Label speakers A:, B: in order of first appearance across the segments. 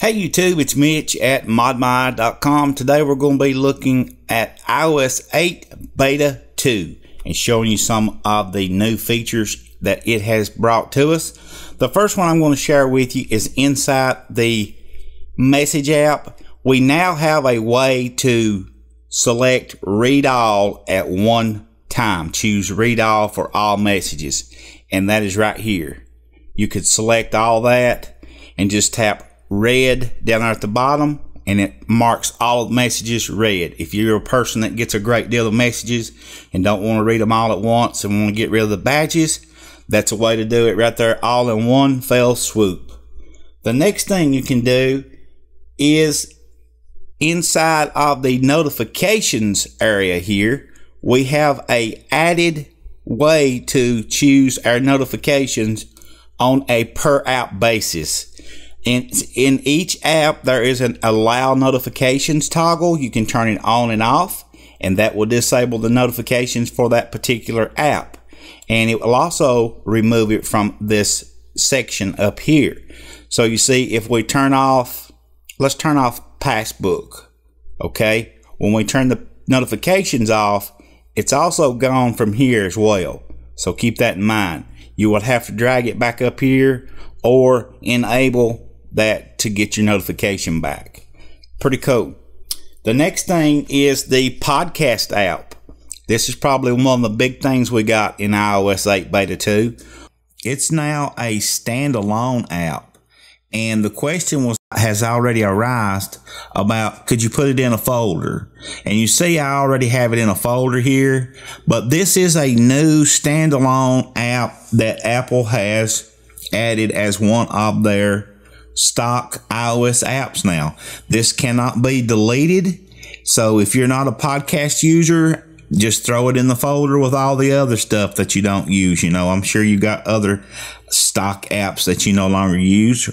A: Hey YouTube, it's Mitch at modmy.com. Today we're going to be looking at iOS 8 Beta 2 and showing you some of the new features that it has brought to us. The first one I'm going to share with you is inside the Message app. We now have a way to select Read All at one time. Choose Read All for all messages, and that is right here. You could select all that and just tap Read down there at the bottom, and it marks all of the messages read. If you're a person that gets a great deal of messages and don't want to read them all at once and want to get rid of the badges, that's a way to do it right there, all in one fell swoop. The next thing you can do is inside of the notifications area here, we have a added way to choose our notifications on a per app basis. In each app, there is an allow notifications toggle. You can turn it on and off, and that will disable the notifications for that particular app. And it will also remove it from this section up here. So you see, if we turn off, let's turn off Passbook. Okay. When we turn the notifications off, it's also gone from here as well. So keep that in mind. You will have to drag it back up here or enable that to get your notification back. Pretty cool. The next thing is the podcast app. This is probably one of the big things we got in iOS 8 Beta 2. It's now a standalone app, and the question has already arisen about, could you put it in a folder? And you see I already have it in a folder here, but this is a new standalone app that Apple has added as one of their stock iOS apps now. This cannot be deleted, so if you're not a podcast user, just throw it in the folder with all the other stuff that you don't use. You know, I'm sure you got other stock apps that you no longer use.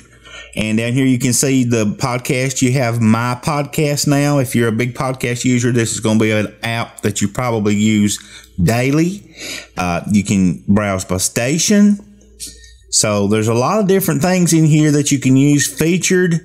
A: And down here you can see the podcast. You have My Podcast now. If you're a big podcast user, this is going to be an app that you probably use daily. You can browse by station. So there's a lot of different things in here that you can use featured.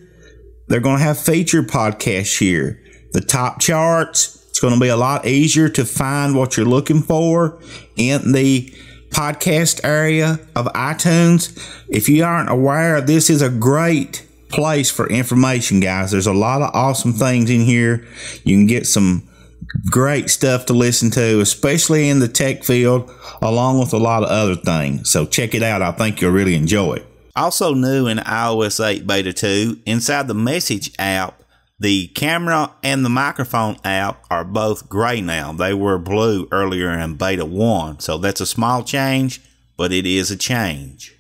A: They're going to have featured podcasts here. The top charts, it's going to be a lot easier to find what you're looking for in the podcast area of iTunes. If you aren't aware, this is a great place for information, guys. There's a lot of awesome things in here. You can get some great stuff to listen to, especially in the tech field, along with a lot of other things. So check it out. I think you'll really enjoy it. Also new in iOS 8 Beta 2, inside the Message app, the camera and the microphone app are both gray now. They were blue earlier in Beta 1, so that's a small change, but it is a change.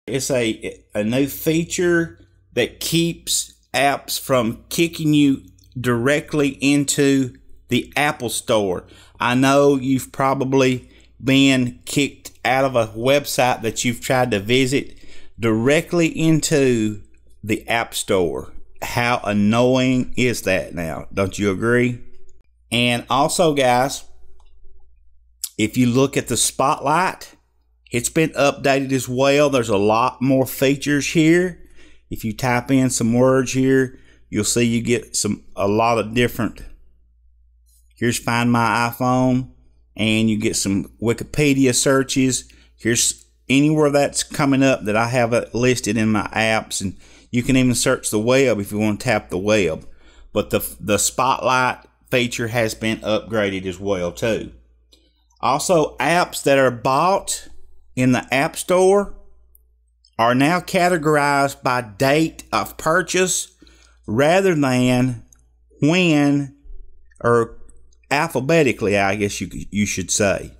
A: It's a new feature that keeps apps from kicking you directly into the Apple Store. I know you've probably been kicked out of a website that you've tried to visit directly into the App Store. How annoying is that now? Don't you agree? And also, guys, if you look at the Spotlight, it's been updated as well. There's a lot more features here. If you type in some words here, you'll see you get a lot of different. Here's Find My iPhone, and you get some Wikipedia searches. Here's anywhere that's coming up that I have it listed in my apps, and you can even search the web if you want to tap the web. But the Spotlight feature has been upgraded as well too. Also, apps that are bought in the App Store are now categorized by date of purchase rather than when, or alphabetically, I guess you should say.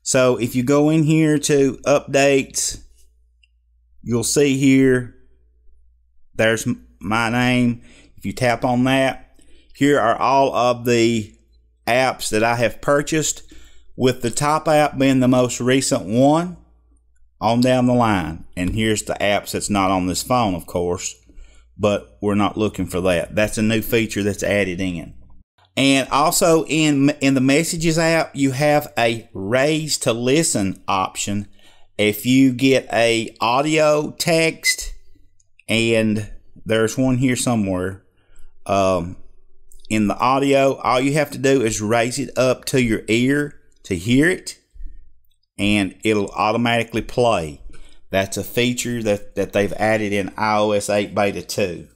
A: So if you go in here to updates, you'll see here, there's my name. If you tap on that, here are all of the apps that I have purchased, with the top app being the most recent one on down the line. And here's the apps that's not on this phone, of course, but we're not looking for that. That's a new feature that's added in. And also in the Messages app, you have a raise to listen option. If you get a audio text and there's one here somewhere. In the audio, all you have to do is raise it up to your ear to hear it, and it'll automatically play. That's a feature that they've added in iOS 8 Beta 2.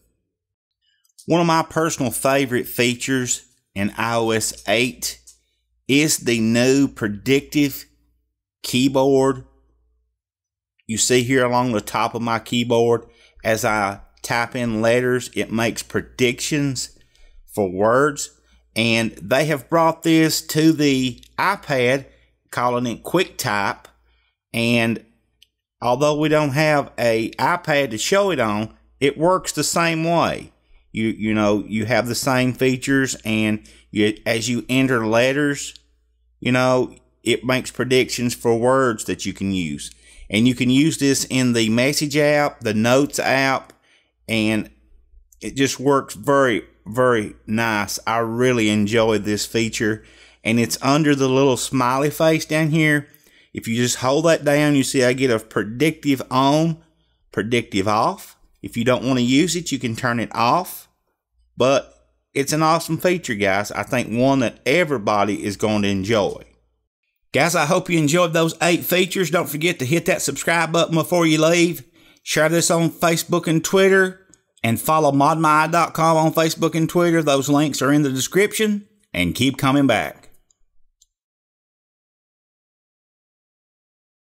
A: One of my personal favorite features in iOS 8 is the new predictive keyboard. You see here along the top of my keyboard, as I type in letters, it makes predictions for words, and they have brought this to the iPad, calling it QuickType. And although we don't have a iPad to show it on, it works the same way. You know, you have the same features, and as you enter letters, you know, it makes predictions for words that you can use. And you can use this in the Message app, the Notes app, and it just works very, very nice. I really enjoy this feature, and it's under the little smiley face down here. If you just hold that down, you see I get a predictive on, predictive off. If you don't want to use it, you can turn it off. But it's an awesome feature, guys. I think one that everybody is going to enjoy. Guys, I hope you enjoyed those 8 features. Don't forget to hit that subscribe button before you leave. Share this on Facebook and Twitter. And follow modmy.com on Facebook and Twitter. Those links are in the description. And keep coming back.